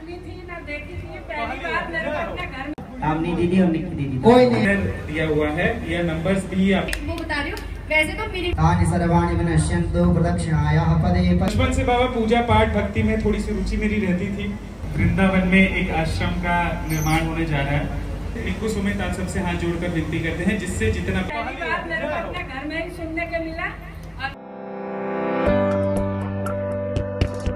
सुनी थी ना देखी थी, पहली बार मेरे को अपने घर में कामनी दीदी और निक्की दीदी कोई नहीं दिया हुआ है, यह नंबर्स भी आप वो बता रही हूँ। वैसे तो मेरी तानि सर्वाणि विनश्यन्तु प्रदक्षिणायाः पदे बचपन से बाबा पूजा पाठ भक्ति में थोड़ी सी रुचि मेरी रहती थी। वृंदावन में एक आश्रम का निर्माण होने जा रहा है। इनको सुमित आप सबसे हाथ जोड़कर विनती करते हैं, जिससे जितना पहली बार मेरे को अपने घर में ही सुनने को मिला।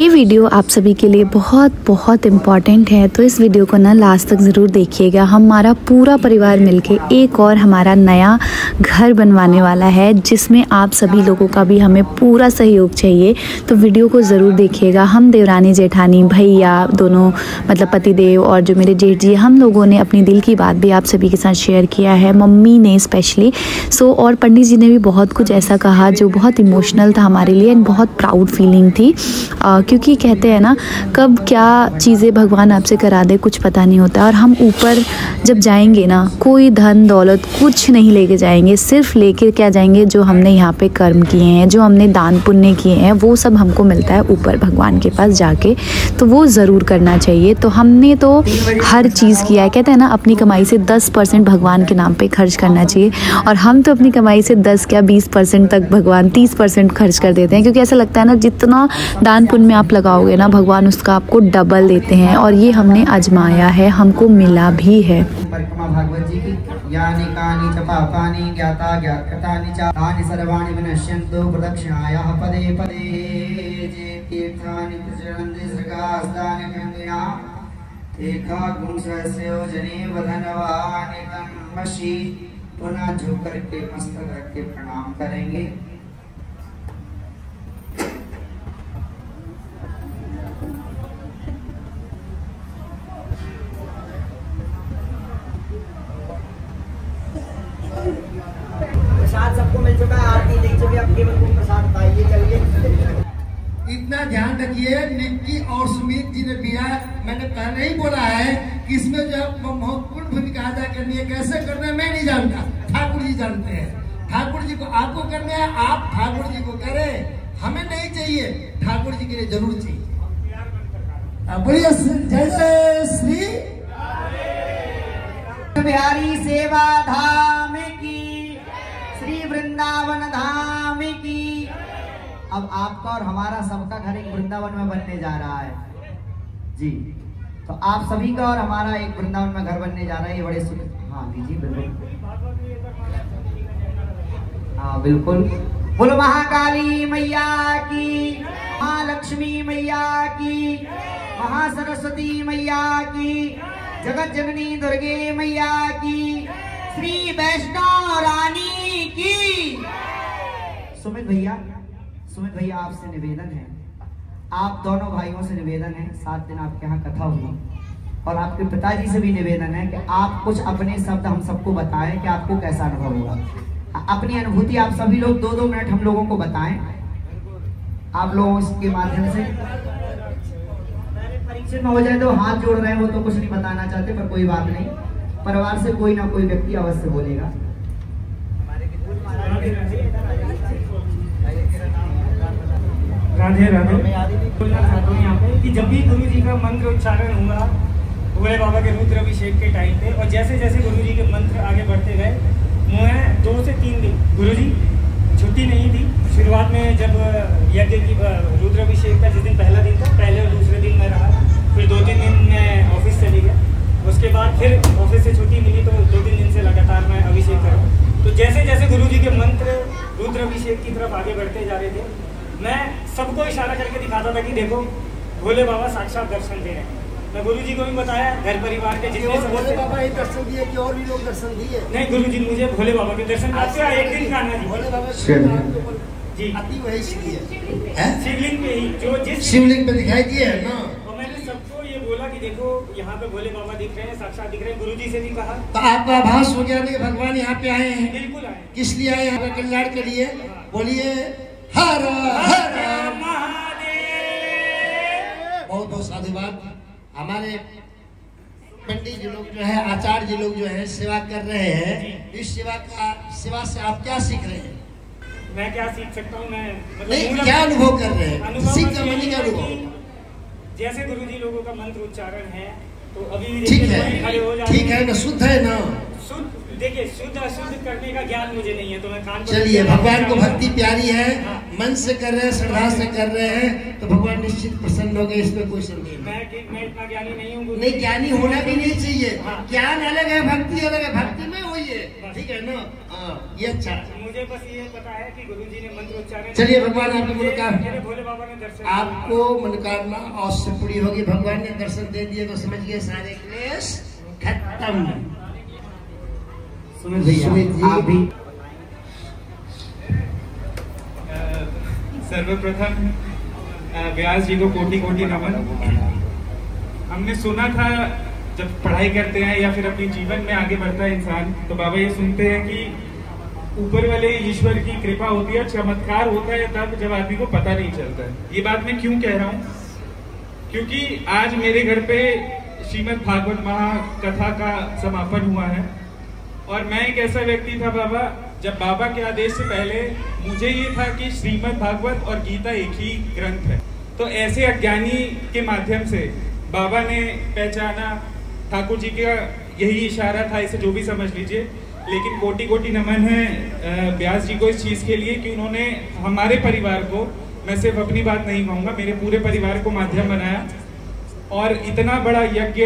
ये वीडियो आप सभी के लिए बहुत बहुत इम्पॉर्टेंट है, तो इस वीडियो को ना लास्ट तक ज़रूर देखिएगा। हमारा पूरा परिवार मिलके एक और हमारा नया घर बनवाने वाला है, जिसमें आप सभी लोगों का भी हमें पूरा सहयोग चाहिए। तो वीडियो को ज़रूर देखिएगा। हम देवरानी जेठानी भैया दोनों, मतलब पतिदेव और जो मेरे जेठ जी, हम लोगों ने अपनी दिल की बात भी आप सभी के साथ शेयर किया है, मम्मी ने स्पेशली। और पंडित जी ने भी बहुत कुछ ऐसा कहा जो बहुत इमोशनल था हमारे लिए एंड बहुत प्राउड फीलिंग थी, क्योंकि कहते हैं ना, कब क्या चीज़ें भगवान आपसे करा दे कुछ पता नहीं होता। और हम ऊपर जब जाएंगे ना, कोई धन दौलत कुछ नहीं लेके जाएंगे, सिर्फ लेके क्या जाएंगे, जो हमने यहाँ पे कर्म किए हैं, जो हमने दान पुण्य किए हैं, वो सब हमको मिलता है ऊपर भगवान के पास जाके। तो वो ज़रूर करना चाहिए। तो हमने तो हर चीज़ किया है। कहते हैं ना, अपनी कमाई से 10% भगवान के नाम पे खर्च करना चाहिए, और हम तो अपनी कमाई से 10 क्या 20% तक भगवान 30% खर्च कर देते हैं, क्योंकि ऐसा लगता है ना, जितना दान पुण्य में आप लगाओगे ना, भगवान उसका आपको डबल देते हैं। और ये हमने आजमाया है, हमको मिला भी है। परिक्रमा भागवत जी की यानि कानि च पापानि ज्ञाता ज्ञातानि च तानि सर्वाणि विनश्यन्तु प्रदक्षिणायाः पदे पदे जे तीर्थानि प्रचरन्ति सर्गास्तानि गङ्गया एकागुंसहस्यो जने वधनवानि तन्मषि। पुनः झुक करके मस्तक रख के प्रणाम करेंगे। प्रसाद सबको मिल चुका है, आरती देख चुके, अब केवल को प्रसाद पाइए। चलिए, इतना ध्यान रखिए, निक्की और सुमित जी ने दिया। मैंने पहले ही बोला है कि इसमें जो महत्वपूर्ण भूमिका अदा करनी है, कैसे करना है मैं नहीं जानता, ठाकुर जी जानते हैं। ठाकुर जी को आपको करना है, आप ठाकुर जी को करें, हमें नहीं चाहिए, ठाकुर जी के लिए जरूर चाहिए। बोलिए जय जय श्री बिहारी सेवा धाम की, श्री वृंदावन धाम की। अब आपका और हमारा सबका घर एक वृंदावन में बनने जा रहा है जी। तो आप सभी का और हमारा एक वृंदावन में घर बनने जा रहा है। ये बड़े हाँ जी बिल्कुल, हाँ बिल्कुल। बोलो महाकाली मैया की, महालक्ष्मी मैया की, महासरस्वती मैया की, जगत जननी दुर्गे मैया की, श्री वैष्णव रानी की। सुमित भैया आपसे निवेदन है, आप दोनों भाइयों से निवेदन है, 7 दिन आपके यहाँ कथा हुई, और आपके पिताजी से भी निवेदन है कि आप कुछ अपने शब्द हम सबको बताएं कि आपको कैसा अनुभव हुआ। अपनी अनुभूति आप सभी लोग 2-2 मिनट हम लोगों को बताएं। आप लोगों के माध्यम से परीक्षित में हो जाए तो हाथ जोड़ रहे हैं, वो तो कुछ नहीं बताना चाहते, पर कोई बात नहीं, परिवार से कोई ना कोई व्यक्ति अवश्य बोलेगा। राधे राधे। बोलना चाहता हूँ यहाँ पे कि जब भी गुरु जी का मंत्र उच्चारण हुआ भोले बाबा के रुद्राभिषेक के टाइम पे, और जैसे जैसे गुरु जी के मंत्र आगे बढ़ते गए, मुझे 2 से 3 दिन गुरु जी छुट्टी नहीं थी। शुरुआत में जब यज्ञ की रुद्राभिषेक का जिस दिन पहला दिन था, पहले और दूसरे दिन मैं रहा, फिर 2-3 दिन मैं ऑफिस चली गया, उसके बाद फिर ऑफिस से छुट्टी मिली, तो 2-3 दिन से लगातार मैं अभिषेक कर रहा हूँ। तो जैसे जैसे गुरु जी के मंत्र रुद्राभिषेक की तरफ आगे बढ़ते जा रहे थे, मैं सबको इशारा करके दिखाता था कि देखो भोले बाबा साक्षात दर्शन दे रहे हैं। मैं गुरु जी को भी बताया, घर परिवार के जितने भोले बाबा ही दर्शन दिए कि और भी लोग दर्शन दिए? नहीं, गुरु जी मुझे भोले बाबा के दर्शन करते हैं। एक दिन का आना भोले बाबा जी अति वही शिवलिंग पे ही, जो जिस शिवलिंग पे दिखाई दिए है ना। और मैंने सबको ये बोला कि देखो यहाँ पे भोले बाबा दिख रहे हैं, साक्षात दिख रहे हैं। गुरु जी से भी कहा, तो आपका आभास हो गया कि भगवान यहाँ पे आए हैं। बिल्कुल आए। किस लिए आए? हमारे कल्याण के लिए। बोलिए हर हर महादेव। बहुत बहुत साधुवाद। हमारे पंडित जी लोग जो है, आचार्य जी लोग जो है सेवा कर रहे हैं, इस सेवा से आप क्या सीख रहे हैं? मैं क्या सीख सकता हूँ? मैं नहीं, क्या अनुभव कर रहे हैं? सीख कर मैंने क्या अनुभव? जैसे गुरुजी लोगों का मंत्र उच्चारण है, तो अभी भी ठीक देखिए कोई खड़े हो है, जाते ठीक है ना, शुद्ध है ना। शुद्ध, देखिए शुद्ध अशुद्ध करने का ज्ञान मुझे नहीं है, तो मैं कान चलिए, भगवान को भक्ति प्यारी है, मन से कर रहे हैं, श्रद्धा से कर रहे हैं, तो भगवान निश्चित प्रसन्न हो गए, इसमें कोई संदेह नहीं। मैं इतना ज्ञानी नहीं हूँ। नहीं, ज्ञानी होना भी नहीं चाहिए। ज्ञान अलग है, भक्ति अलग है, भक्ति में होइए, ठीक है ना। ये अच्छा, मुझे बस ये पता है कि गुरुजी ने मंत्र उच्चारण। चलिए, भगवान आपको मनोकामना, भोले बाबा ने दर्शन, आपको मनोकामना अवश्य पूरी होगी। भगवान ने दर्शन दे दिए तो समझिए सारे क्लेश खत्म। सुमित भैया, आप भी। सर्वप्रथम व्यास जी को कोटि कोटि नमन। हमने सुना था जब पढ़ाई करते हैं या फिर अपने जीवन में आगे बढ़ता है इंसान, तो बाबा ये सुनते हैं कि ऊपर वाले ईश्वर की कृपा होती है, चमत्कार होता है तब जब आदमी को पता नहीं चलता है। ये बात मैं क्यों कह रहा हूँ, क्योंकि आज मेरे घर पे श्रीमद् भागवत महाकथा का समापन हुआ है, और मैं एक ऐसा व्यक्ति था बाबा, जब बाबा के आदेश से पहले मुझे ये था कि श्रीमद् भागवत और गीता एक ही ग्रंथ है। तो ऐसे अज्ञानी के माध्यम से बाबा ने पहचाना, ठाकुर जी का यही इशारा था, इसे जो भी समझ लीजिए, लेकिन कोटि कोटि नमन है व्यास जी को इस चीज के लिए कि उन्होंने हमारे परिवार को, मैं सिर्फ अपनी बात नहीं कहूँगा, मेरे पूरे परिवार को माध्यम बनाया, और इतना बड़ा यज्ञ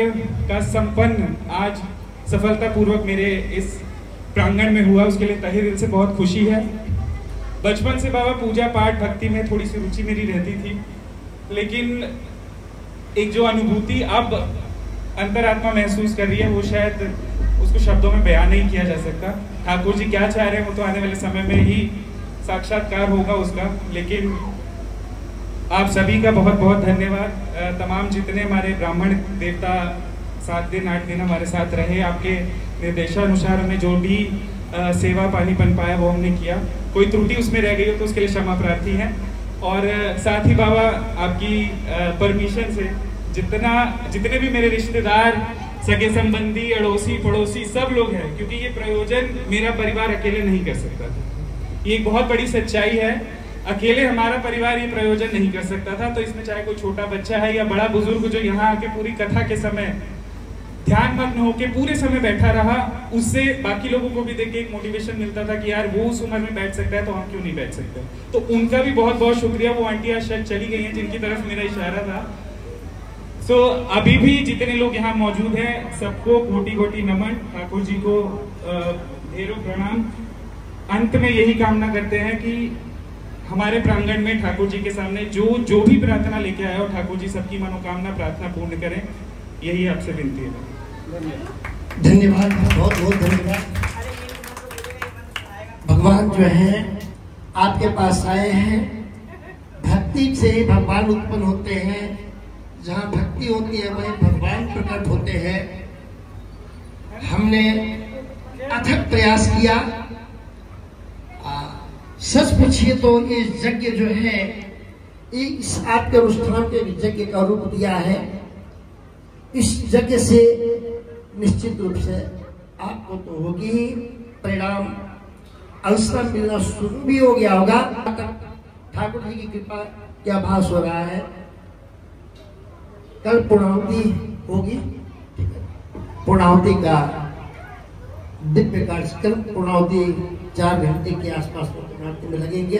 का संपन्न आज सफलतापूर्वक मेरे इस प्रांगण में हुआ, उसके लिए तहे दिल से बहुत खुशी है। बचपन से बाबा पूजा पाठ भक्ति में थोड़ी सी रुचि मेरी रहती थी, लेकिन एक जो अनुभूति अब अंतरात्मा महसूस कर रही है, वो शायद उसको शब्दों में बयान नहीं किया जा सकता। ठाकुर जी क्या चाह रहे हैं वो तो आने वाले समय में ही साक्षात्कार होगा उसका, लेकिन आप सभी का बहुत बहुत धन्यवाद। तमाम जितने हमारे ब्राह्मण देवता 7 दिन 8 दिन हमारे साथ रहे, आपके निर्देशानुसार हमें जो भी सेवा पानी बन पाया वो हमने किया। कोई त्रुटि उसमें रह गई हो तो उसके लिए क्षमा प्रार्थी है। और साथ ही बाबा आपकी परमिशन से जितने भी मेरे रिश्तेदार, सगे संबंधी, अड़ोसी पड़ोसी सब लोग हैं, क्योंकि ये प्रयोजन मेरा परिवार अकेले नहीं कर सकता था। ये एक बहुत बड़ी सच्चाई है, अकेले हमारा परिवार ये प्रयोजन नहीं कर सकता था। तो इसमें चाहे कोई छोटा बच्चा है या बड़ा बुजुर्ग जो यहाँ आके पूरी कथा के समय ध्यान मग्न होके पूरे समय बैठा रहा, उससे बाकी लोगों को भी देख के एक मोटिवेशन मिलता था कि यार वो उस उम्र में बैठ सकता है तो हम क्यों नहीं बैठ सकते। तो उनका भी बहुत बहुत शुक्रिया। वो आंटी आज शायद चली गई हैं जिनकी तरफ मेरा इशारा था। सो अभी भी जितने लोग यहाँ मौजूद हैं सबको कोटि कोटि नमन, ठाकुर जी को ढेरों प्रणाम। अंत में यही कामना करते हैं कि हमारे प्रांगण में ठाकुर जी के सामने जो भी प्रार्थना लेके आया हो, ठाकुर जी सबकी मनोकामना प्रार्थना पूर्ण करें, यही आपसे विनती है। धन्यवाद, बहुत बहुत धन्यवाद। भगवान जो है आपके पास आए हैं, भक्ति से ही भगवान उत्पन्न होते हैं। जहाँ भक्ति होती है वहीं भगवान प्रकट होते हैं। हमने अथक प्रयास किया। सच पूछिए तो ये यज्ञ जो है इस आपके अनुष्ठान के यज्ञ का रूप दिया है। इस यज्ञ से निश्चित रूप से आपको तो होगी ही परिणाम, अवसर मिलना शुरू भी हो गया होगा। ठाकुर जी की कृपा क्या भास हो रहा है। कल पूर्णाहुति होगी, पूर्णाहुति का दिव्य कार्यक्रम, पूर्णाहुति 4 घंटे के आसपास पूर्णाहुति में लगेंगे।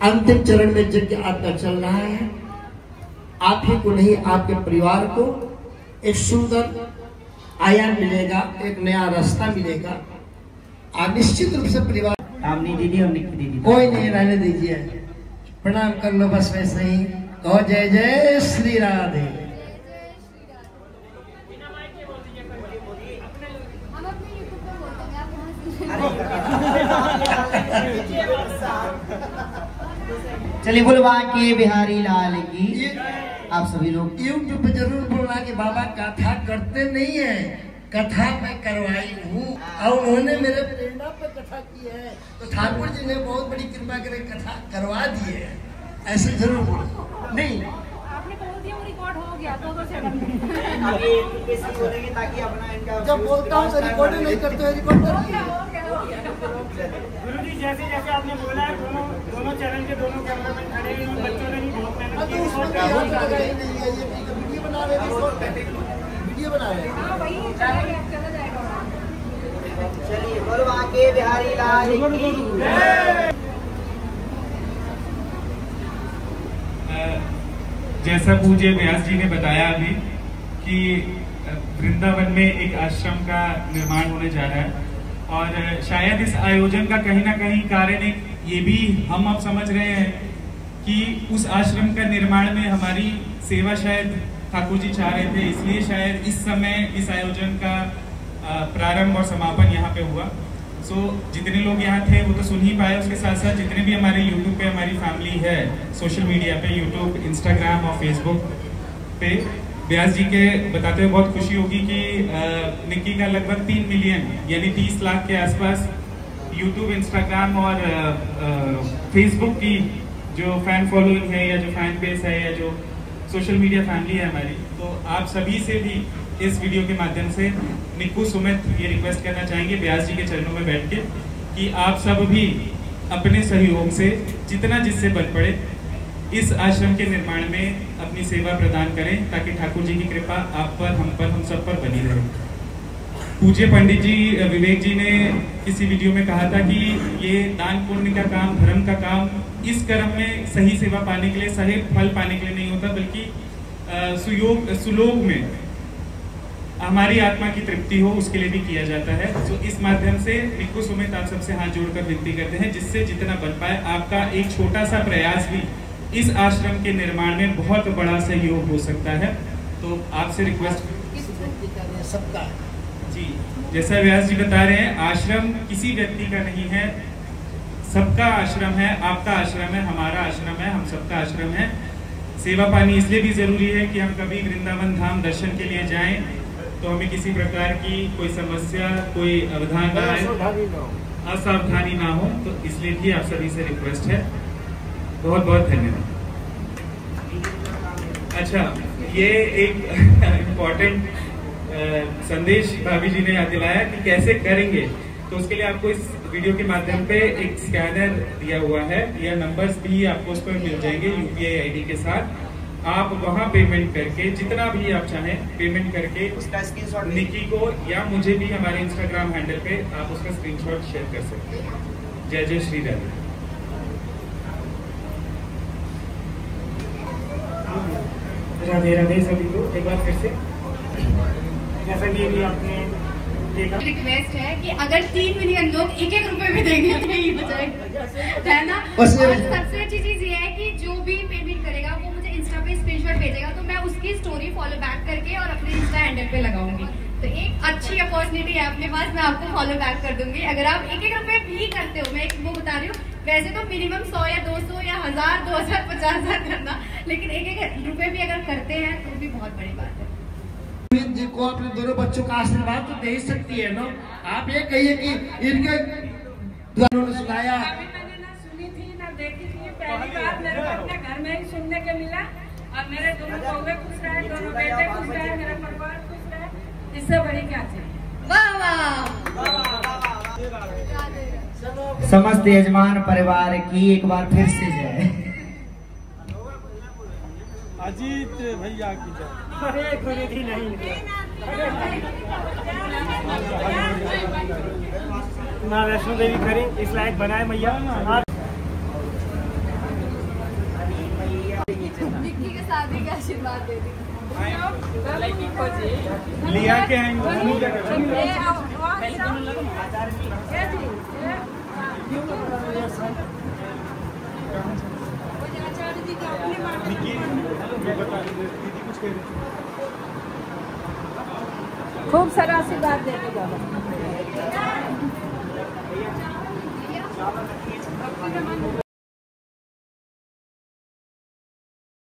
अंतिम चरण में यज्ञ आपका चल रहा है। आप ही को नहीं, आपके परिवार को एक सुंदर आयाम मिलेगा, एक नया रास्ता मिलेगा। आप निश्चित रूप से परिवार दीदी और निक्की दीदी कोई नहीं, रहने दीजिए, प्रणाम कर लो बस वैसे ही। कहो जय जय श्री राधे। चलिए बोलवा के बिहारी लाल की। आप सभी लोग यूट्यूब पे जरूर बोलना कि बाबा कथा करते नहीं है, कथा मैं करवाई हूँ और उन्होंने मेरे प्रेरणा पे कथा की है। तो ठाकुर जी ने बहुत बड़ी कृपा करके कथा करवा दी है, ऐसे जरूर बोलो। नहीं आपने बोल दिया वो रिकॉर्ड हो गया तो आगे बोलेंगे ताकि अपना इनका जब बोलता हूँ तो रिकॉर्ड नहीं करते, रिकॉर्ड गुरुजी जैसे जैसे आपने बोला है, दोनों चैनल के दोनों कैमरामैन खड़े हैं, उन बच्चों ने भी बहुत मेहनत की है। वीडियो बना रहे हैं, वीडियो बना रहे हैं। चलिए बोलो आके बिहारी लाल की। जैसा पूज्य व्यास जी ने बताया अभी कि वृंदावन में एक आश्रम का निर्माण होने जा रहा है, और शायद इस आयोजन का कहीं ना कहीं कारण एक ये भी हम अब समझ रहे हैं कि उस आश्रम का निर्माण में हमारी सेवा शायद ठाकुर जी चाह रहे थे, इसलिए शायद इस समय इस आयोजन का प्रारंभ और समापन यहाँ पे हुआ। जितने लोग यहाँ थे वो तो सुन ही पाए, उसके साथ साथ जितने भी हमारे यूट्यूब पे हमारी फैमिली है, सोशल मीडिया पे यूट्यूब, इंस्टाग्राम और फेसबुक पे व्यास जी के बताते हुए बहुत खुशी होगी कि निक्की का लगभग 3 मिलियन यानी 30 लाख के आसपास यूट्यूब, इंस्टाग्राम और फेसबुक की जो फैन फॉलोइंग है या जो फैन बेस है या जो सोशल मीडिया फैमिली है हमारी, तो आप सभी से भी इस वीडियो के माध्यम से निक्कू, सुमित ये रिक्वेस्ट करना चाहेंगे व्यास जी के चरणों में बैठ के कि आप सब भी अपने सहयोग से जितना जिससे बन पड़े इस आश्रम के निर्माण में अपनी सेवा प्रदान करें, ताकि ठाकुर जी की कृपा आप पर, हम सब पर बनी रहे। पूज्य पंडित जी विवेक जी ने किसी वीडियो में कहा था कि ये दान पुण्य का काम, धर्म का काम इस कर्म में सही सेवा पाने के लिए, सही फल पाने के लिए नहीं होता, बल्कि सुलोक में हमारी आत्मा की तृप्ति हो उसके लिए भी किया जाता है। तो इस माध्यम से निक्कू, सुमित आप सबसे हाथ जोड़कर विनती करते हैं, जिससे जितना बन पाए आपका एक छोटा सा प्रयास भी इस आश्रम के निर्माण में बहुत बड़ा सहयोग हो सकता है। तो आपसे रिक्वेस्ट सबका जी, जैसा व्यास जी बता रहे हैं, आश्रम किसी व्यक्ति का नहीं है, सबका आश्रम है, आपका आश्रम है, हमारा आश्रम है, हम सबका आश्रम है। सेवा पानी इसलिए भी जरूरी है कि हम कभी वृंदावन धाम दर्शन के लिए जाएं तो हमें किसी प्रकार की कोई समस्या, कोई अवधान ना आए, असावधानी ना हो। तो इसलिए भी आप सभी से रिक्वेस्ट है। बहुत बहुत धन्यवाद। अच्छा, ये एक इम्पोर्टेंट संदेश भाभी जी ने याद दिलाया कि कैसे करेंगे। तो उसके लिए आपको इस वीडियो के माध्यम पे एक स्कैनर दिया हुआ है, या नंबर्स भी आपको उस पर मिल जाएंगे यूपीआई आईडी के साथ। आप वहां पेमेंट करके, जितना भी आप चाहें पेमेंट करके उसका स्क्रीनशॉट निक्की को या मुझे भी हमारे इंस्टाग्राम हैंडल पे आप उसका स्क्रीनशॉट शेयर कर सकते हैं। जय जय श्री राधे। राधे राधे सभी को एक बार फिर से। जैसा कि अभी आपने देखा, रिक्वेस्ट है कि अगर 3 मिलियन लोग 1-1 रुपए भी देंगे तो यही हो जाएगा, है ना। और सबसे अच्छी चीज ये है कि जो भी पेमेंट करेगा वो मुझे इंस्टा पे स्क्रीनशॉट भेजेगा, तो मैं उसकी स्टोरी फॉलो बैक करके और अपने इंस्टा हैंडल पे लगाऊंगी। तो एक अच्छी अपॉर्चुनिटी है अपने पास, मैं आपको फॉलो बैक कर दूंगी। अगर आप 1-1 रुपए भी करते हो, मैं एक वो बता रही हूँ, वैसे तो मिनिमम 100 या 200 या 1000, 2000, 50,000 करना, लेकिन 1-1 रुपए भी अगर करते हैं तो भी बहुत बड़ी बात है। जी को अपने दोनों बच्चों का आशीर्वाद तो दे ही सकती है ना। आप ये कहिए कि इनके द्वारा सुनाया, मैंने ना सुनी थी ना देखी थी, पहली बार मेरे को अपने घर में ही सुनने के मिला। और मेरे दोनों बउए खुश रहे, दोनों बेटे खुश रहे, मेरा परिवार खुश रहे, इससे बड़ी क्या चाहिए। वाह वाह। समस्त यजमान परिवार की एक बार फिर से जय। अजीत भैया की जय। अरे थी नहीं माँ वैष्णो देवी करें, इस लायक बनाए मैया। निक्की के शादी का आशीर्वाद दे दी। लिया के आएंगे खूब सारा आशीर्वाद दे के जाओ।